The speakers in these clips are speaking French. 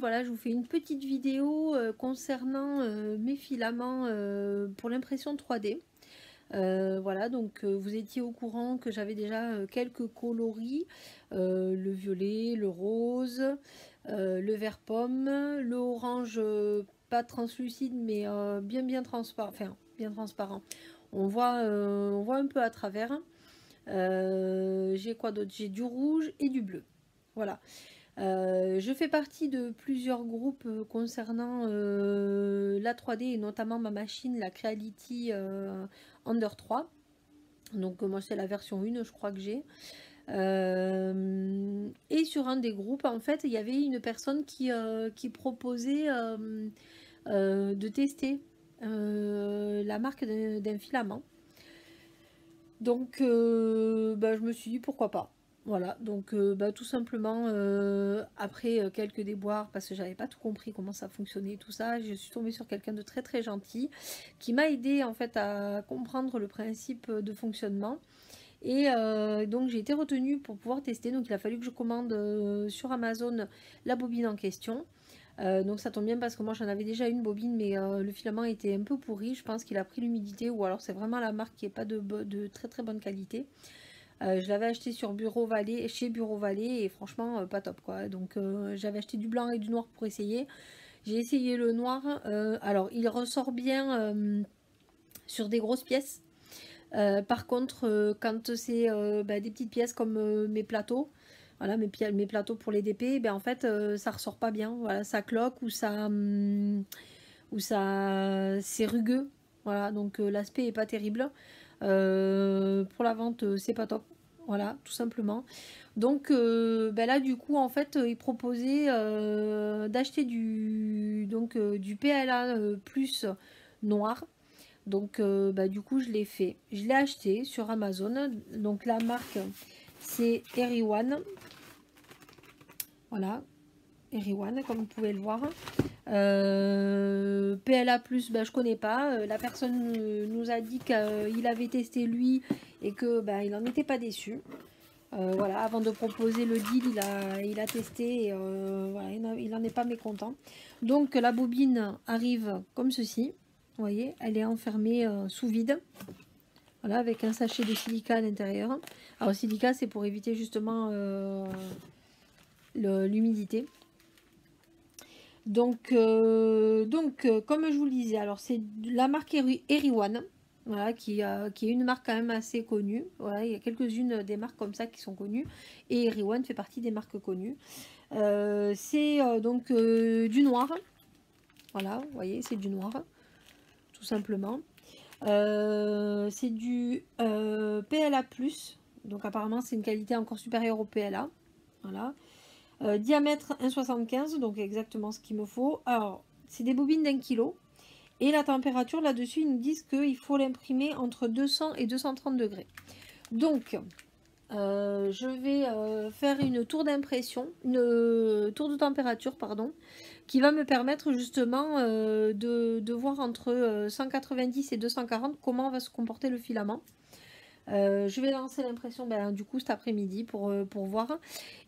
voilà, je vous fais une petite vidéo concernant mes filaments pour l'impression 3D. Voilà, donc vous étiez au courant que j'avais déjà quelques coloris, le violet, le rose, le vert pomme, le orange pas translucide mais bien transparent, enfin bien transparent. On voit un peu à travers. J'ai quoi d'autre? J'ai du rouge et du bleu. Voilà. Je fais partie de plusieurs groupes concernant la 3D et notamment ma machine, la Creality Under 3. Donc moi c'est la version 1 je crois que j'ai. Et sur un des groupes en fait il y avait une personne qui proposait de tester la marque d'un filament. Donc bah, je me suis dit pourquoi pas. Voilà, donc bah, tout simplement, après quelques déboires, parce que j'avais pas tout compris comment ça fonctionnait, tout ça, je suis tombée sur quelqu'un de très très gentil qui m'a aidé en fait à comprendre le principe de fonctionnement. Et donc j'ai été retenue pour pouvoir tester, donc il a fallu que je commande sur Amazon la bobine en question. Donc ça tombe bien parce que moi j'en avais déjà une bobine mais le filament était un peu pourri, je pense qu'il a pris l'humidité ou alors c'est vraiment la marque qui n'est pas de très très bonne qualité. Je l'avais acheté sur Bureau Vallée, chez Bureau Vallée et franchement pas top quoi. Donc j'avais acheté du blanc et du noir pour essayer. J'ai essayé le noir, alors il ressort bien sur des grosses pièces. Par contre quand c'est bah, des petites pièces comme mes plateaux, voilà, mes plateaux pour les DP, ben en fait ça ressort pas bien, voilà, ça cloque ou ça c'est rugueux, voilà, donc l'aspect est pas terrible. Pour la vente c'est pas top, voilà, tout simplement. Donc ben là du coup en fait ils proposaient d'acheter du PLA plus noir. Donc bah, du coup je l'ai fait, je l'ai acheté sur Amazon. Donc la marque c'est Eriwan, voilà, Eriwan comme vous pouvez le voir. PLA plus bah, je connais pas, la personne nous a dit qu'il avait testé lui et que bah, il n'en était pas déçu. Voilà, avant de proposer le deal il a testé et voilà, il n'en est pas mécontent. Donc la bobine arrive comme ceci, vous voyez, elle est enfermée sous vide. Voilà, avec un sachet de silica à l'intérieur. Alors, le silica, c'est pour éviter justement l'humidité. Donc, comme je vous le disais, alors c'est la marque Eriwan, voilà, qui est une marque quand même assez connue. Voilà, il y a quelques-unes des marques comme ça qui sont connues. Et Eriwan fait partie des marques connues. C'est donc du noir. Voilà, vous voyez, c'est du noir, tout simplement. C'est du PLA+, donc apparemment c'est une qualité encore supérieure au PLA. Voilà. Diamètre 1,75, donc exactement ce qu'il me faut. Alors, c'est des bobines d'1 kg. Et la température là-dessus, ils nous disent qu'il faut l'imprimer entre 200 et 230 degrés. Donc, je vais faire une tour d'impression, une tour de température, pardon, qui va me permettre justement de voir entre 190 et 240 comment va se comporter le filament. Je vais lancer l'impression du coup cet après-midi pour voir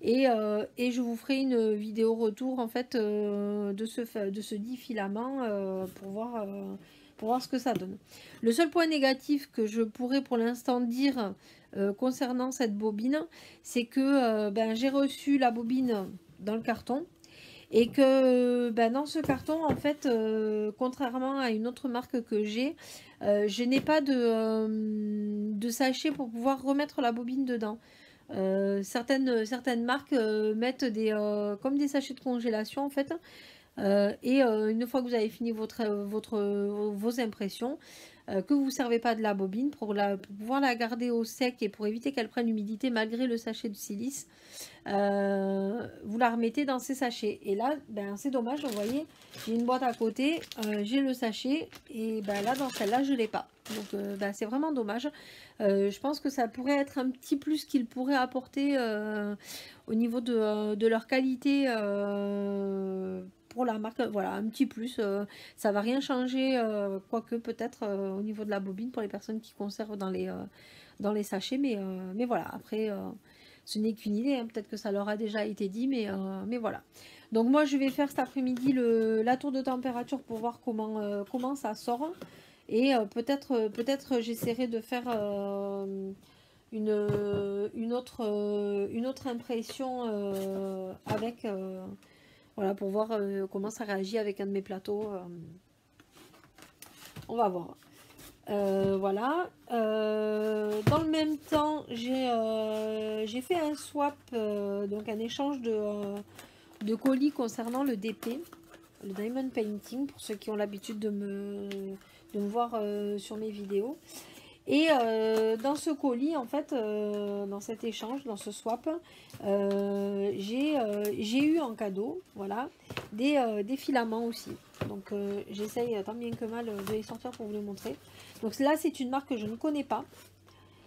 et je vous ferai une vidéo retour en fait de ce dit filament pour voir ce que ça donne. Le seul point négatif que je pourrais pour l'instant dire concernant cette bobine, c'est que j'ai reçu la bobine dans le carton. Et que dans ce carton, en fait, contrairement à une autre marque que j'ai, je n'ai pas de sachet pour pouvoir remettre la bobine dedans. Certaines marques mettent comme des sachets de congélation en fait. Et une fois que vous avez fini vos impressions, que vous ne servez pas de la bobine pour pouvoir la garder au sec et pour éviter qu'elle prenne l'humidité malgré le sachet de silice, vous la remettez dans ces sachets. Et là, c'est dommage, vous voyez, j'ai une boîte à côté, j'ai le sachet, et là, dans celle-là, je ne l'ai pas. Donc, c'est vraiment dommage. Je pense que ça pourrait être un petit plus qu'ils pourraient apporter au niveau de leur qualité pour la marque. Voilà, un petit plus. Ça va rien changer, quoique peut-être au niveau de la bobine pour les personnes qui conservent dans les sachets. Mais voilà, après... ce n'est qu'une idée, hein. Peut-être que ça leur a déjà été dit, mais voilà. Donc moi je vais faire cet après-midi la tour de température pour voir comment ça sort. Et peut-être j'essaierai de faire une autre impression avec voilà, pour voir comment ça réagit avec un de mes plateaux. On va voir. Voilà. Dans le même temps, j'ai fait un swap, donc un échange de colis concernant le DP, le Diamond Painting, pour ceux qui ont l'habitude de me voir sur mes vidéos. Et dans ce colis, en fait, dans cet échange, dans ce swap, j'ai eu en cadeau, voilà, des filaments aussi. Donc j'essaye tant bien que mal de les sortir pour vous les montrer. Donc là, c'est une marque que je ne connais pas.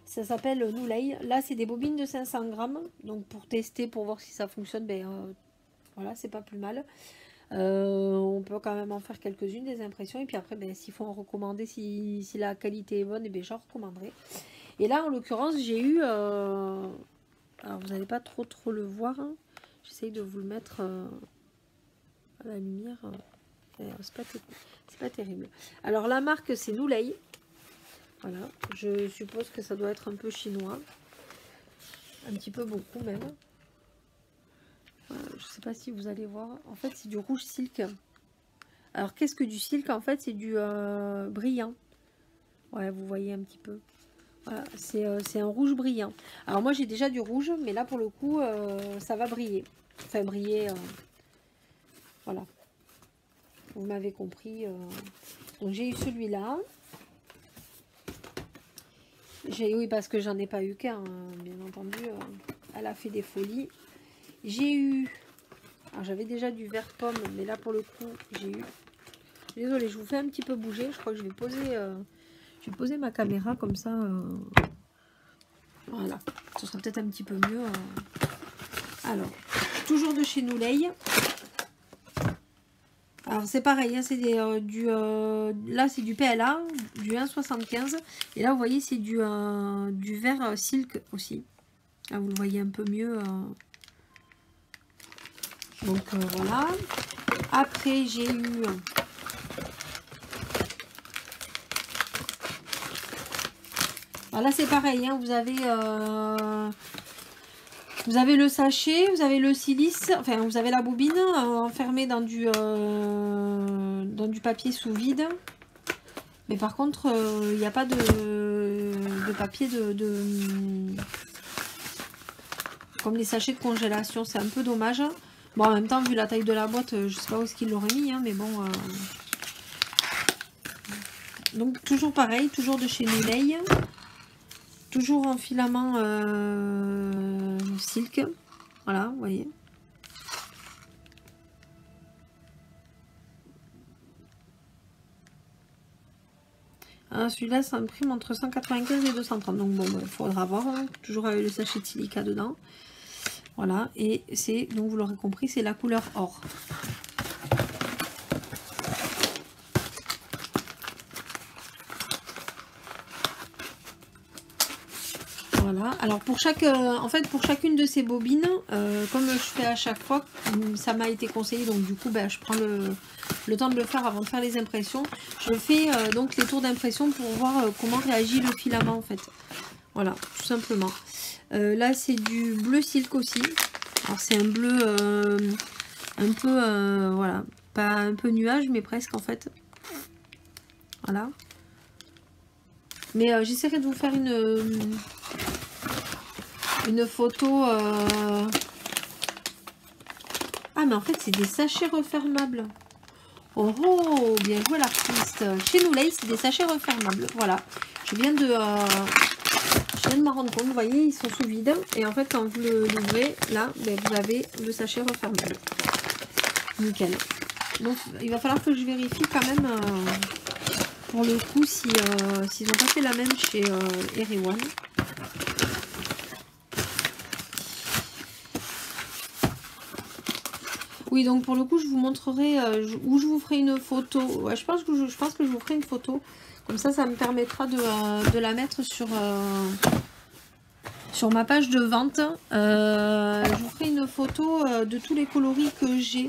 Ça s'appelle Noulay. Là, c'est des bobines de 500 grammes. Donc pour tester, pour voir si ça fonctionne, ben voilà, c'est pas plus mal. On peut quand même en faire quelques-unes des impressions, et puis après ben, s'il faut en recommander, si la qualité est bonne, et bien j'en recommanderai. Et là en l'occurrence j'ai eu alors vous n'allez pas trop le voir, hein. J'essaye de vous le mettre à la lumière, c'est pas terrible. Alors la marque c'est Noulay, voilà, je suppose que ça doit être un peu chinois, un petit peu beaucoup même. Je sais pas si vous allez voir. En fait, c'est du rouge silk. Alors, qu'est-ce que du silk? En fait, c'est du brillant. Ouais, vous voyez un petit peu. Voilà, c'est un rouge brillant. Alors, moi, j'ai déjà du rouge, mais là, pour le coup, ça va briller. Enfin, briller. Voilà. Vous m'avez compris. Donc, j'ai eu celui-là. Oui, parce que j'en ai pas eu qu'un, bien entendu. Elle a fait des folies. J'ai eu, alors j'avais déjà du vert pomme, mais là pour le coup j'ai eu, désolée, je vous fais un petit peu bouger, je crois que je vais poser ma caméra comme ça, voilà, ce sera peut-être un petit peu mieux. Alors, toujours de chez Noulay. Alors c'est pareil, hein, c'est là c'est du PLA, du 1,75, et là vous voyez c'est du vert silk aussi. Là vous le voyez un peu mieux. Donc voilà. Après j'ai eu voilà, c'est pareil, hein, vous avez le sachet, vous avez le silice, enfin vous avez la bobine enfermée dans du papier sous vide. Mais par contre il n'y a pas de papier comme les sachets de congélation, c'est un peu dommage. Bon, en même temps, vu la taille de la boîte, je sais pas où est-ce qu'il l'aurait mis, hein, mais bon. Donc, toujours pareil, toujours de chez Noulay. Toujours en filament silk. Voilà, vous voyez. Celui-là, ça imprime entre 195 et 230. Donc, bon, il faudra voir. Hein. Toujours avec le sachet de silica dedans. Voilà, et c'est, donc vous l'aurez compris, c'est la couleur or. Voilà, alors pour en fait pour chacune de ces bobines, comme je fais à chaque fois, ça m'a été conseillé, donc du coup ben, je prends le temps de le faire avant de faire les impressions. Je fais donc les tours d'impression pour voir comment réagit le filament en fait. Voilà, tout simplement. Là c'est du bleu silk aussi. Alors c'est un bleu un peu, voilà, pas un peu nuage, mais presque en fait. Voilà. Mais j'essaierai de vous faire une photo. Ah, mais en fait, c'est des sachets refermables. Oh, oh, bien joué l'artiste. Chez Noulay, c'est des sachets refermables. Voilà. Je viens de m'en rendre compte. Vous voyez, ils sont sous vide. Et en fait, quand vous l'ouvrez, là, ben, vous avez le sachet refermable. Nickel. Donc, il va falloir que je vérifie quand même, pour le coup, s'ils n'ont pas fait la même chez Eriwan. Oui, donc pour le coup, je vous montrerai, ou je vous ferai une photo. Ouais, je pense que je vous ferai une photo. Comme ça me permettra de la mettre sur sur ma page de vente. Je vous ferai une photo de tous les coloris que j'ai.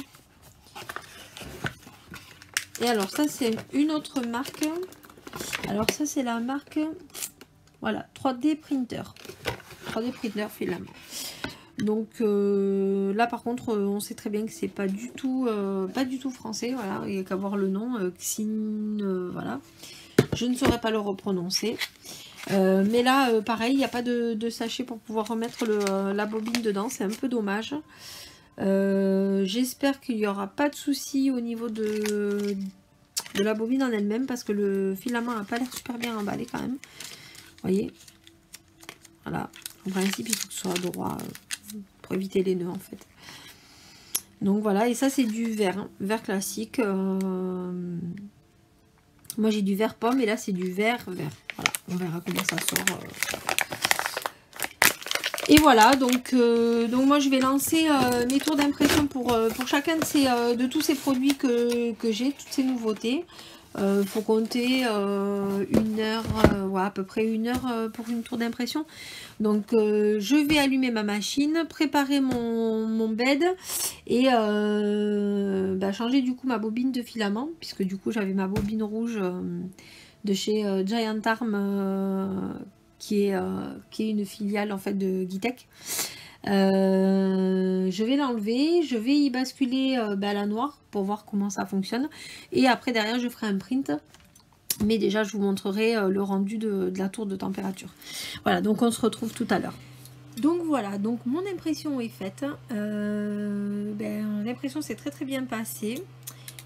Et alors ça c'est une autre marque. Alors ça c'est la marque, voilà, 3D Printer. 3D Printer filament. Donc là par contre on sait très bien que c'est pas du tout français, voilà, il n'y a qu'à voir le nom, Xin, voilà, je ne saurais pas le reprononcer. Mais là pareil, il n'y a pas de sachet pour pouvoir remettre la bobine dedans, c'est un peu dommage. J'espère qu'il n'y aura pas de souci au niveau de la bobine en elle-même, parce que le filament n'a pas l'air super bien emballé quand même. Vous voyez, voilà, en principe il faut que ce soit droit pour éviter les nœuds en fait. Donc voilà, et ça c'est du verre, hein, verre classique. Moi j'ai du verre pomme et là c'est du verre vert. Voilà, on verra comment ça sort. Et voilà, donc moi je vais lancer mes tours d'impression pour chacun de tous ces produits que j'ai, toutes ces nouveautés. Faut compter 1 heure, ouais, à peu près 1 heure pour une tour d'impression. Donc je vais allumer ma machine, préparer mon bed et changer du coup ma bobine de filament, puisque du coup j'avais ma bobine rouge de chez Giant Arm, qui est une filiale en fait de Gitech. Je vais l'enlever, je vais y basculer à la noire pour voir comment ça fonctionne, et après derrière je ferai un print, mais déjà je vous montrerai le rendu de la tour de température. Voilà, donc on se retrouve tout à l'heure. Donc voilà, donc mon impression est faite. L'impression s'est très bien passée.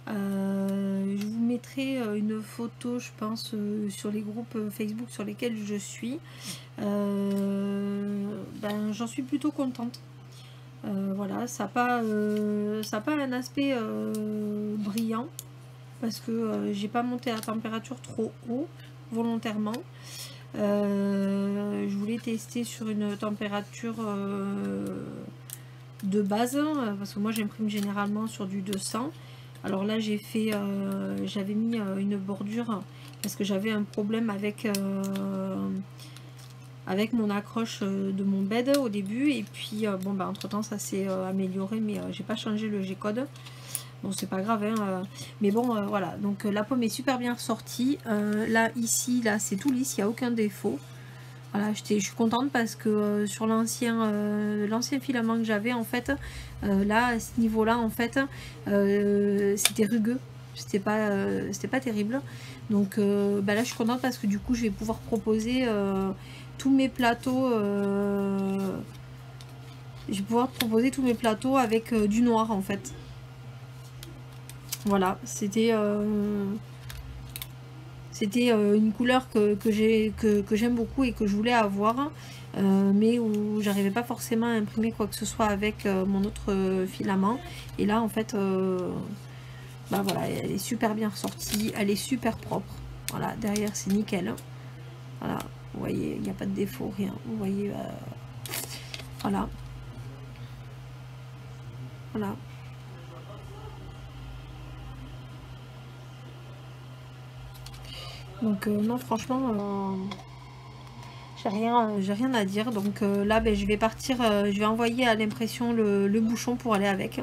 Je vous mettrai une photo, je pense, sur les groupes Facebook sur lesquels je suis. J'en suis plutôt contente. Voilà, ça n'a pas un aspect brillant, parce que j'ai pas monté la température trop haut volontairement. Je voulais tester sur une température de base, parce que moi j'imprime généralement sur du 200. Alors là j'ai fait, j'avais mis une bordure parce que j'avais un problème avec mon accroche de mon bed au début, et puis entre temps ça s'est amélioré, mais j'ai pas changé le G-code. Bon, c'est pas grave, hein, mais bon, voilà. Donc la pomme est super bien ressortie. Là, ici, là, c'est tout lisse, il n'y a aucun défaut. Voilà, je suis contente parce que sur l'ancien filament que j'avais, en fait, là, à ce niveau-là, en fait, c'était rugueux. C'était pas terrible. Donc là, je suis contente parce que du coup, je vais pouvoir proposer tous mes plateaux. Je vais pouvoir proposer tous mes plateaux avec du noir, en fait. Voilà, c'était une couleur que j'aime beaucoup et que je voulais avoir, mais où j'arrivais pas forcément à imprimer quoi que ce soit avec mon autre filament. Et là en fait voilà, elle est super bien ressortie, elle est super propre. Voilà, derrière c'est nickel. Voilà, vous voyez, il n'y a pas de défaut, rien. Vous voyez, voilà. Voilà. Donc non, franchement, j'ai rien à dire. Donc là, je vais partir, je vais envoyer à l'impression le bouchon pour aller avec.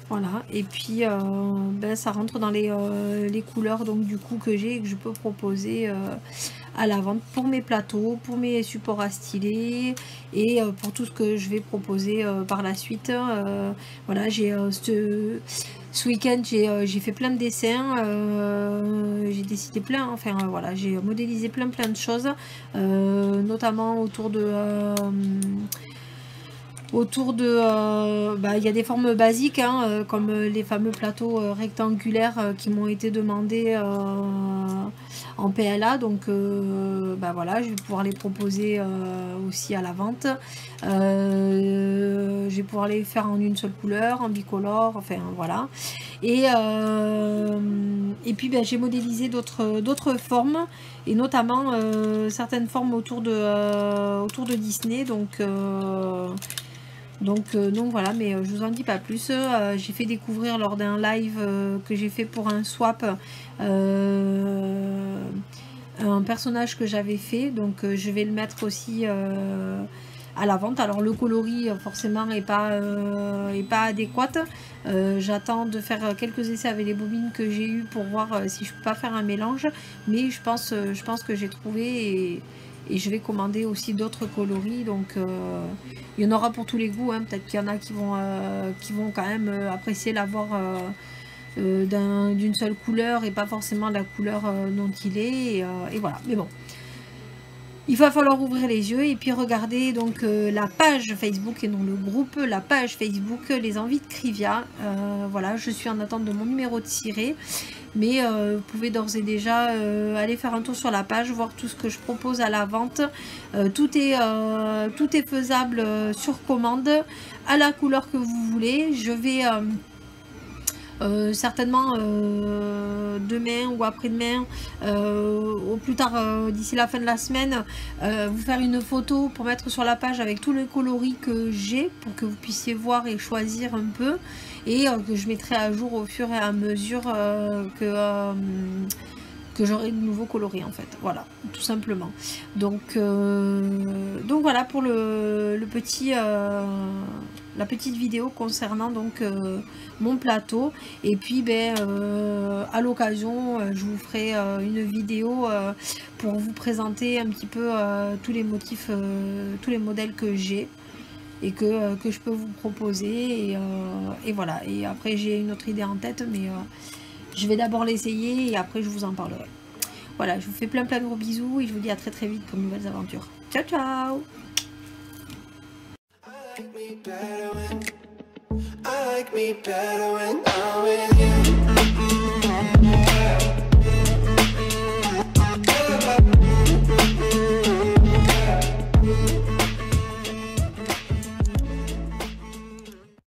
Voilà, et puis ça rentre dans les couleurs donc du coup que j'ai et que je peux proposer à la vente pour mes plateaux, pour mes supports à styler et pour tout ce que je vais proposer par la suite. Voilà, ce week-end j'ai fait plein de dessins, j'ai décidé plein, enfin voilà, j'ai modélisé plein de choses, notamment autour de il y a des formes basiques, hein, comme les fameux plateaux rectangulaires qui m'ont été demandés en PLA. Donc voilà, je vais pouvoir les proposer aussi à la vente. Je vais pouvoir les faire en une seule couleur, en bicolore, enfin voilà. Et puis j'ai modélisé d'autres formes, et notamment certaines formes autour de Disney. Donc voilà, mais je vous en dis pas plus. J'ai fait découvrir lors d'un live que j'ai fait pour un swap un personnage que j'avais fait, donc je vais le mettre aussi à la vente. Alors le coloris forcément est pas adéquat. J'attends de faire quelques essais avec les bobines que j'ai eu pour voir si je peux pas faire un mélange, mais je pense que j'ai trouvé, et je vais commander aussi d'autres coloris, donc il y en aura pour tous les goûts, hein. Peut-être qu'il y en a qui vont quand même apprécier l'avoir d'une seule couleur et pas forcément la couleur dont il est, et voilà. Mais bon, il va falloir ouvrir les yeux et puis regarder donc la page Facebook et non le groupe, la page Facebook Les Envies de Krivia. Voilà, je suis en attente de mon numéro de ciré, mais vous pouvez d'ores et déjà aller faire un tour sur la page, voir tout ce que je propose à la vente. Tout est faisable sur commande, à la couleur que vous voulez. Je vais certainement demain ou après-demain, au plus tard d'ici la fin de la semaine, vous faire une photo pour mettre sur la page avec tous les coloris que j'ai, pour que vous puissiez voir et choisir un peu, et que je mettrai à jour au fur et à mesure que j'aurai de nouveaux coloris, en fait. Voilà, tout simplement. Donc voilà pour le petit la petite vidéo concernant donc mon plateau. Et puis à l'occasion je vous ferai une vidéo pour vous présenter un petit peu tous les motifs, tous les modèles que j'ai et que je peux vous proposer, et voilà. Et après j'ai une autre idée en tête, mais je vais d'abord l'essayer et après je vous en parlerai. Voilà, je vous fais plein de gros bisous et je vous dis à très très vite pour de nouvelles aventures. Ciao ciao. I like me better when I'm with